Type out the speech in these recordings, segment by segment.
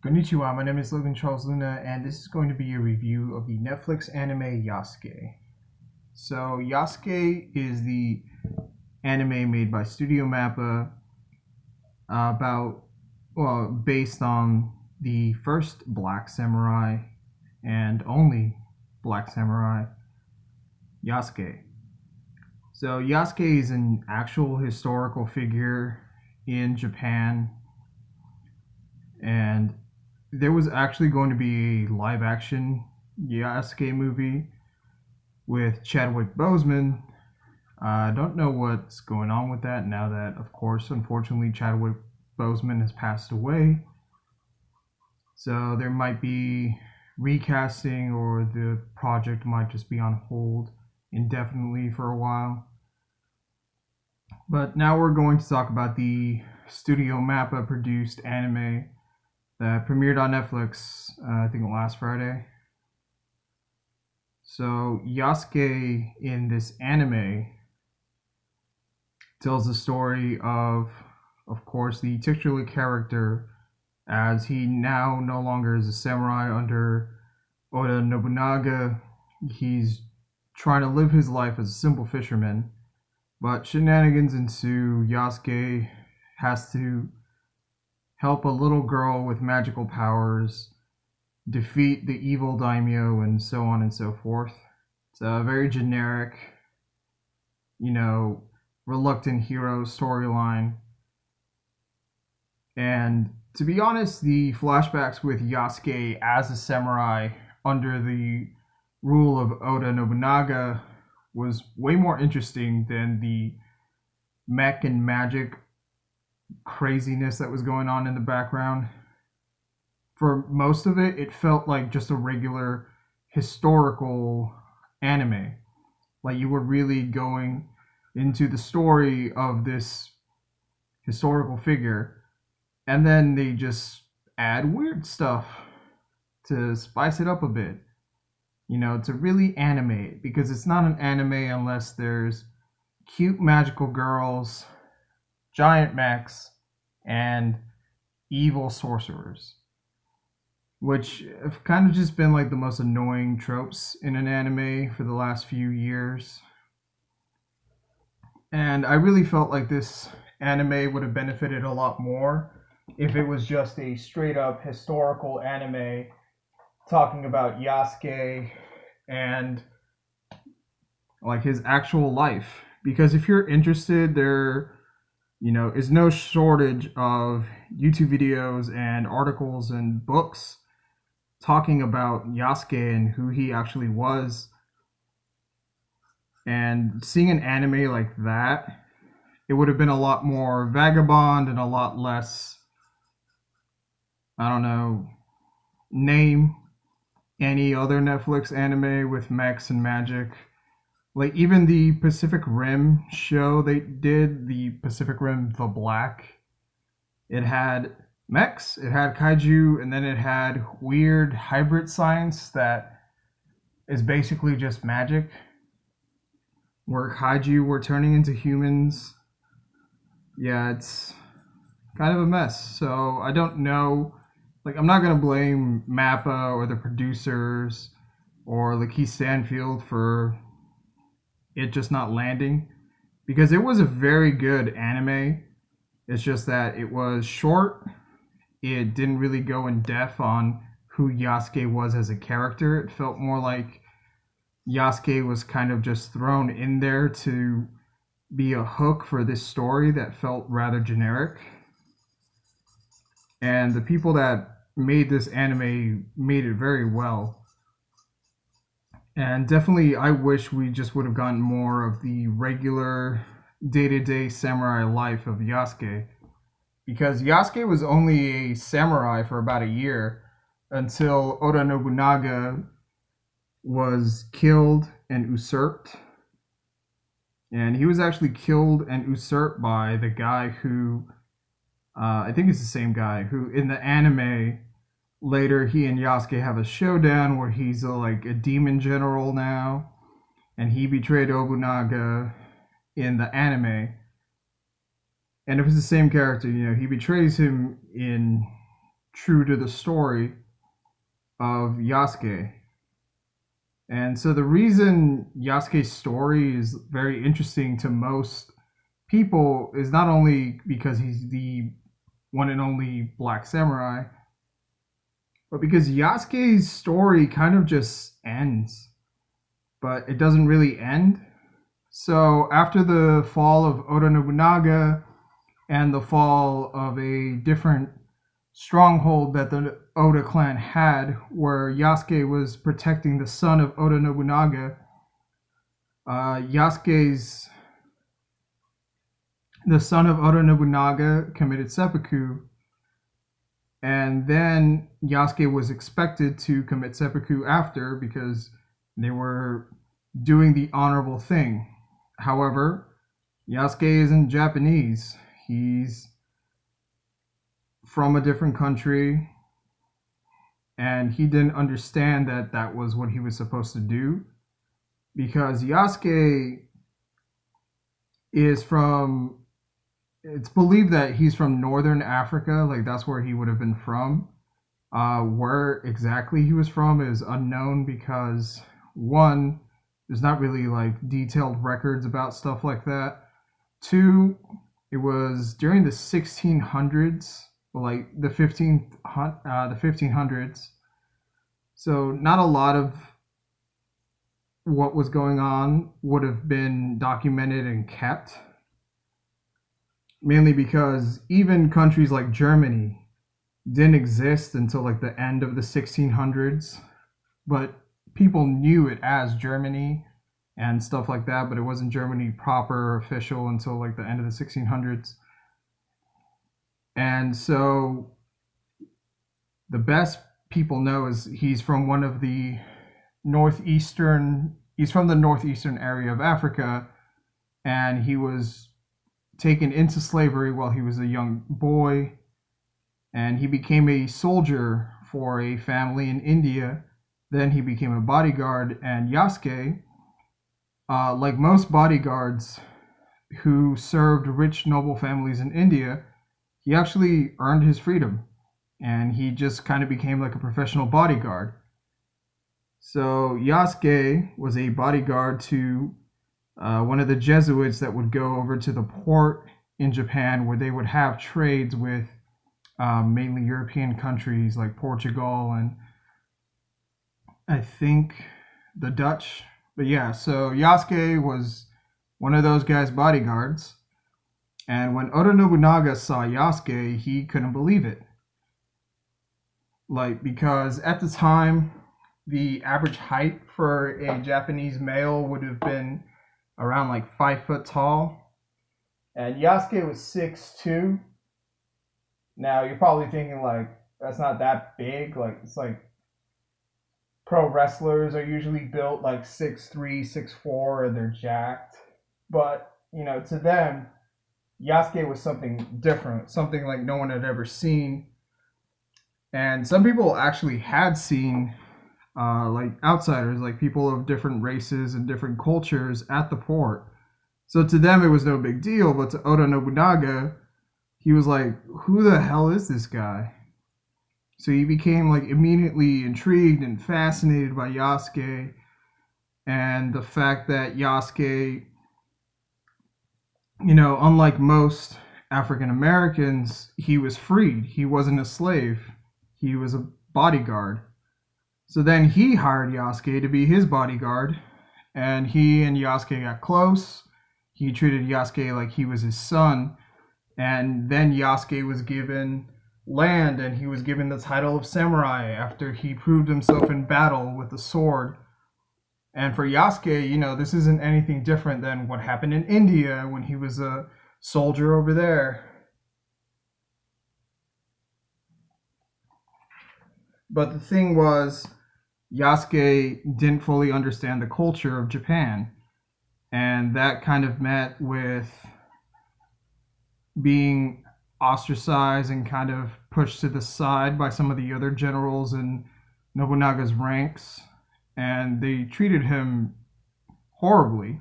Konnichiwa, my name is Logan Charles Luna, and this is going to be a review of the Netflix anime Yasuke. So, Yasuke is the anime made by Studio Mappa based on the first Black Samurai and only Black Samurai, Yasuke. So, Yasuke is an actual historical figure in Japan, and there was actually going to be a live action Yasuke movie with Chadwick Boseman. I don't know what's going on with that now that, of course, unfortunately, Chadwick Boseman has passed away. So there might be recasting, or the project might just be on hold indefinitely for a while. But now we're going to talk about the Studio Mappa produced anime that premiered on Netflix, I think last Friday. So Yasuke in this anime tells the story of course, the titular character, as he now no longer is a samurai under Oda Nobunaga. He's trying to live his life as a simple fisherman, but shenanigans ensue. Yasuke has to help a little girl with magical powers defeat the evil daimyo, and so on and so forth. It's a very generic, reluctant hero storyline. And to be honest, the flashbacks with Yasuke as a samurai under the rule of Oda Nobunaga was way more interesting than the mech and magic craziness that was going on in the background. For most of it, it felt like just a regular historical anime. Like you were really going into the story of this historical figure, and then they just add weird stuff to spice it up a bit, to really animate, because it's not an anime unless there's cute magical girls, giant mechs, and evil sorcerers, which have kind of just been like the most annoying tropes in an anime for the last few years. And I really felt like this anime would have benefited a lot more if it was just a straight up historical anime talking about Yasuke and like his actual life. Because if you're interested, there is no shortage of YouTube videos and articles and books talking about Yasuke and who he actually was. And seeing an anime like that, it would have been a lot more vagabond and a lot less, name any other Netflix anime with mechs and magic. Like even the Pacific Rim show they did, the Pacific Rim The Black, it had mechs, it had kaiju, and then it had weird hybrid science that is basically just magic, where kaiju were turning into humans. Yeah, it's kind of a mess. So I don't know. Like, I'm not going to blame Mappa or the producers or Lakeith Stanfield for it just not landing, because it was a very good anime. It's just that it was short. It didn't really go in depth on who Yasuke was as a character. It felt more like Yasuke was kind of just thrown in there to be a hook for this story that felt rather generic. And the people that made this anime made it very well. And definitely, I wish we just would have gotten more of the regular day-to-day samurai life of Yasuke. Because Yasuke was only a samurai for about a year until Oda Nobunaga was killed and usurped. And he was actually killed and usurped by the guy who, I think it's the same guy, who in the anime, later he and Yasuke have a showdown where he's a demon general now. And he betrayed Nobunaga in the anime. And if it's the same character, he betrays him in true to the story of Yasuke. And so the reason Yasuke's story is very interesting to most people is not only because he's the one and only black samurai, but because Yasuke's story kind of just ends, but it doesn't really end. So after the fall of Oda Nobunaga and the fall of a different stronghold that the Oda clan had, where Yasuke was protecting the son of Oda Nobunaga, Yasuke's the son of Oda Nobunaga committed seppuku, and then Yasuke was expected to commit seppuku after because they were doing the honorable thing. However, Yasuke isn't Japanese. He's from a different country, and he didn't understand that that was what he was supposed to do, because Yasuke is from, it's believed that he's from northern Africa, like that's where he would have been from. Where exactly he was from is unknown because, one, there's not really like detailed records about stuff like that. Two, it was during the 1600s, like the 1500s. So not a lot of what was going on would have been documented and kept. Mainly because even countries like Germany didn't exist until like the end of the 1600s, but people knew it as Germany and stuff like that, but it wasn't Germany proper or official until like the end of the 1600s. And so the best people know is he's from one of the he's from the northeastern area of Africa, and he was taken into slavery while he was a young boy, and he became a soldier for a family in India. Then he became a bodyguard, and Yasuke, like most bodyguards who served rich noble families in India, he actually earned his freedom, and he just kind of became like a professional bodyguard. So Yasuke was a bodyguard to one of the Jesuits that would go over to the port in Japan where they would have trades with mainly European countries like Portugal and I think the Dutch. But yeah, so Yasuke was one of those guys' bodyguards. And when Oda Nobunaga saw Yasuke, he couldn't believe it. Like, because at the time, the average height for a Japanese male would have been around like 5 foot tall. And Yasuke was 6'2". Now, you're probably thinking, like, that's not that big. Like, it's like pro wrestlers are usually built like 6'3", 6'4", and they're jacked. But, you know, to them, Yasuke was something different, something like no one had ever seen. And some people actually had seen, like outsiders, like people of different races and different cultures at the port. So to them, it was no big deal. But to Oda Nobunaga, he was like, who the hell is this guy? So he became like immediately intrigued and fascinated by Yasuke and the fact that Yasuke, you know, unlike most African Americans, he was freed. He wasn't a slave. He was a bodyguard. So then he hired Yasuke to be his bodyguard, and he and Yasuke got close. He treated Yasuke like he was his son, and then Yasuke was given land and he was given the title of samurai after he proved himself in battle with the sword. And for Yasuke, you know, this isn't anything different than what happened in India when he was a soldier over there. But the thing was, Yasuke didn't fully understand the culture of Japan. And that kind of met with being ostracized and kind of pushed to the side by some of the other generals in Nobunaga's ranks. And they treated him horribly.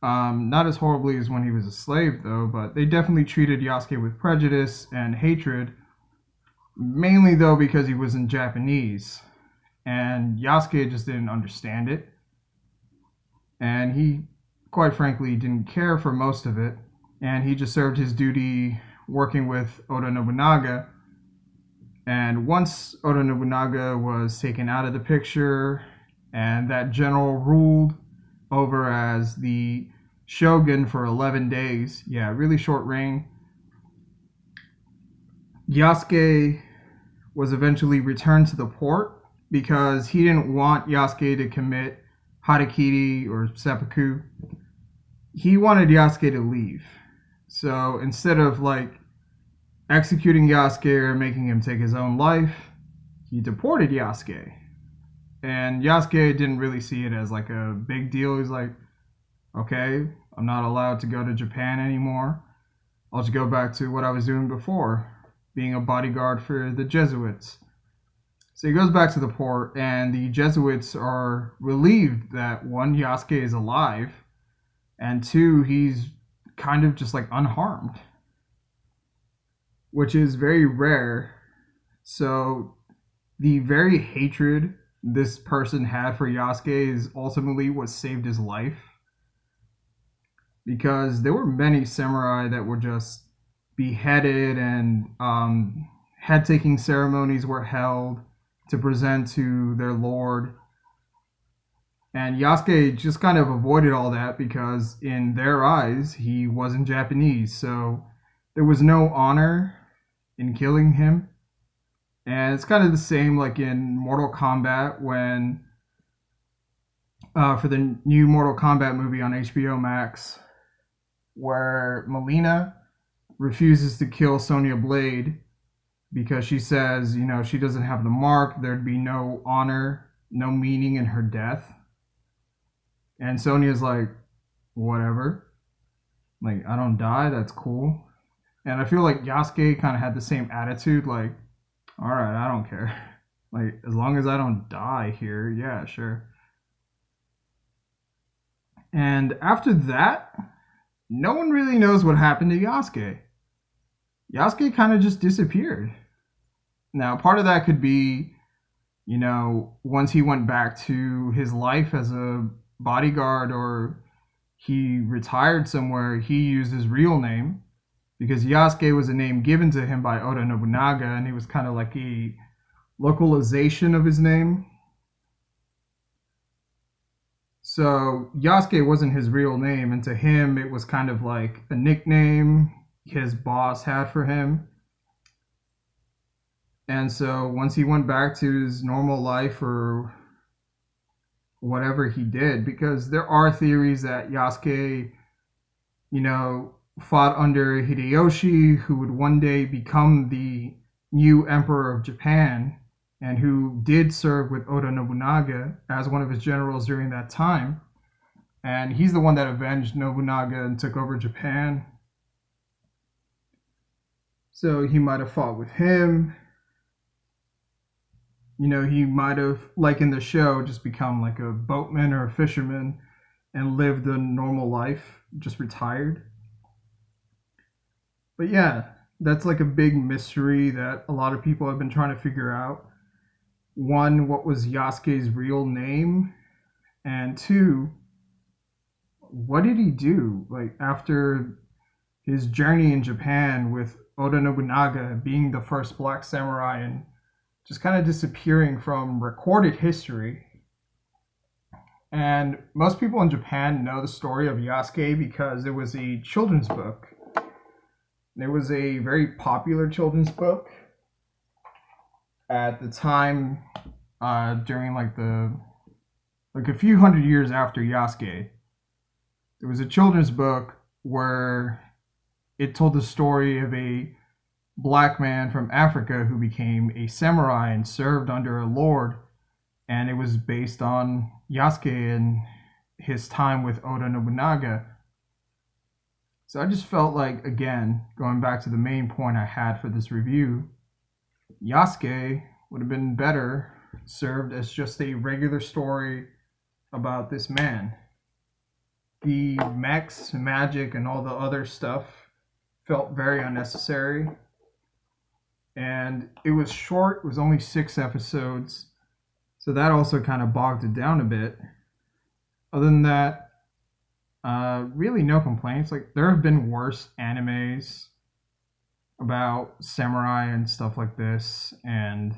Not as horribly as when he was a slave, though, but they definitely treated Yasuke with prejudice and hatred. mainly though because he was in Japanese, and Yasuke just didn't understand it, and he, quite frankly, didn't care for most of it, and he just served his duty working with Oda Nobunaga. And once Oda Nobunaga was taken out of the picture, and that general ruled over as the shogun for 11 days, yeah, really short reign, Yasuke was eventually returned to the port because he didn't want Yasuke to commit harakiri or seppuku. He wanted Yasuke to leave. So instead of like executing Yasuke or making him take his own life, he deported Yasuke. And Yasuke didn't really see it as like a big deal. He's like, okay, I'm not allowed to go to Japan anymore. I'll just go back to what I was doing before, being a bodyguard for the Jesuits. So he goes back to the port, and the Jesuits are relieved that one, Yasuke is alive, and two, he's kind of just like unharmed, which is very rare. So the very hatred this person had for Yasuke is ultimately what saved his life. Because there were many samurai that were just beheaded, and head taking ceremonies were held to present to their lord. And Yasuke just kind of avoided all that because, in their eyes, he wasn't Japanese. So there was no honor in killing him. And it's kind of the same like in Mortal Kombat when, for the new Mortal Kombat movie on HBO Max, where Melina refuses to kill Sonya Blade because she says, you know, she doesn't have the mark, there'd be no honor, no meaning in her death. And Sonya's like, whatever. Like, I don't die, that's cool. And I feel like Yasuke kind of had the same attitude, like, alright, I don't care. Like, as long as I don't die here, yeah, sure. And after that, no one really knows what happened to Yasuke. Yasuke kind of just disappeared. Now, part of that could be, you know, once he went back to his life as a bodyguard or he retired somewhere, he used his real name because Yasuke was a name given to him by Oda Nobunaga, and it was kind of like a localization of his name. So Yasuke wasn't his real name, and to him it was kind of like a nickname his boss had for him. And so once he went back to his normal life or whatever he did, because there are theories that Yasuke, you know, fought under Hideyoshi, who would one day become the new emperor of Japan, and who did serve with Oda Nobunaga as one of his generals during that time. And he's the one that avenged Nobunaga and took over Japan. So he might have fought with him. You know, he might have, like in the show, just become like a boatman or a fisherman and lived a normal life, just retired. But yeah, that's like a big mystery that a lot of people have been trying to figure out. One, what was Yasuke's real name? And two, what did he do? Like, after his journey in Japan with Oda Nobunaga being the first black samurai and just kind of disappearing from recorded history. And most people in Japan know the story of Yasuke because it was a children's book. It was a very popular children's book at the time, during like a few hundred years after Yasuke. There was a children's book where it told the story of a black man from Africa who became a samurai and served under a lord, and it was based on Yasuke and his time with Oda Nobunaga. So I just felt like, again, going back to the main point I had for this review, Yasuke would have been better served as just a regular story about this man. The mechs, magic, and all the other stuff felt very unnecessary. and it was short. It was only 6 episodes, so that also kind of bogged it down a bit. Other than that, really no complaints. Like there have been worse animes about samurai and stuff like this, and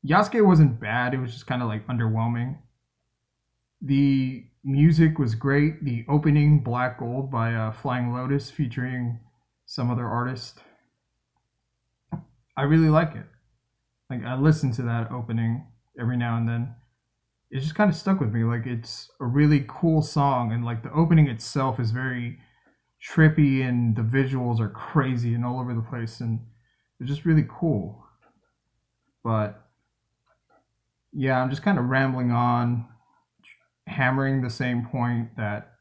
Yasuke wasn't bad. It was just kind of like underwhelming. The music was great. The opening, Black Gold by Flying Lotus, featuring some other artist. I really like it. Like I listen to that opening every now and then. It just kind of stuck with me. Like it's a really cool song, and like the opening itself is very trippy, and the visuals are crazy and all over the place, and it's just really cool. But yeah, I'm just kind of rambling on, hammering the same point that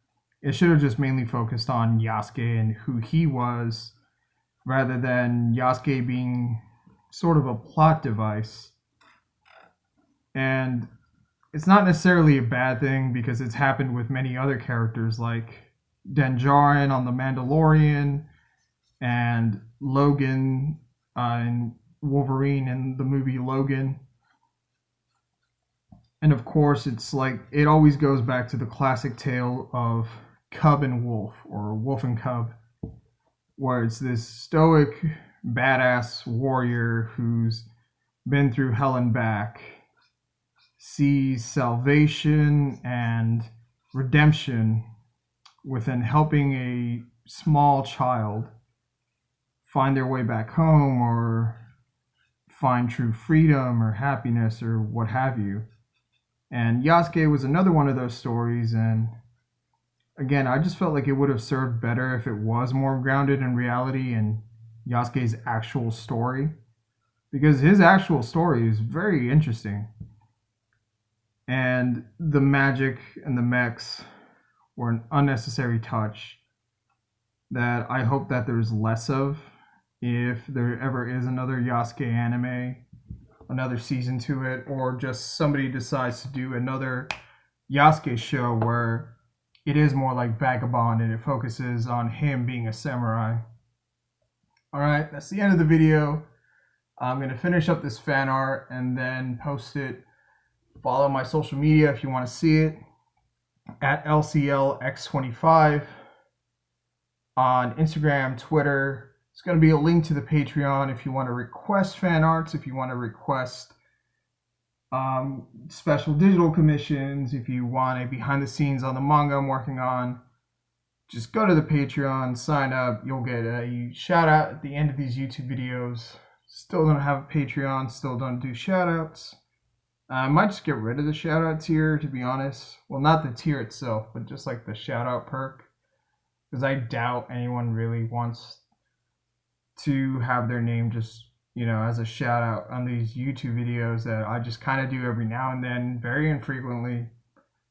it should have just mainly focused on Yasuke and who he was, rather than Yasuke being sort of a plot device. And it's not necessarily a bad thing because it's happened with many other characters like Din Djarin on The Mandalorian and Logan and Wolverine in the movie Logan. And of course, it's like it always goes back to the classic tale of Cub and Wolf, or Wolf and Cub, where it's this stoic, badass warrior who's been through hell and back, sees salvation and redemption within helping a small child find their way back home or find true freedom or happiness or what have you. And Yasuke was another one of those stories, and again, I just felt like it would have served better if it was more grounded in reality and Yasuke's actual story, because his actual story is very interesting. And the magic and the mechs were an unnecessary touch that I hope that there's less of if there ever is another Yasuke anime, another season to it, or just somebody decides to do another Yasuke show where it is more like Vagabond and it focuses on him being a samurai. Alright, that's the end of the video. I'm going to finish up this fan art and then post it. Follow my social media if you want to see it, at LCLX25 on Instagram, Twitter. It's going to be a link to the Patreon if you want to request fan arts, if you want to request special digital commissions, if you want a behind the scenes on the manga I'm working on. Just go to the Patreon, sign up. You'll get a shout out at the end of these YouTube videos. Still don't have a Patreon, still don't do shout outs. I might just get rid of the shout out tier, to be honest. Well, not the tier itself, but just like the shout out perk. Because I doubt anyone really wants to have their name just, as a shout out on these YouTube videos that I just kind of do every now and then, very infrequently.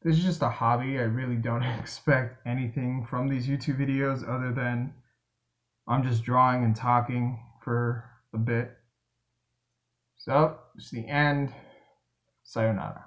This is just a hobby. I really don't expect anything from these YouTube videos other than I'm just drawing and talking for a bit. So, it's the end. Sayonara.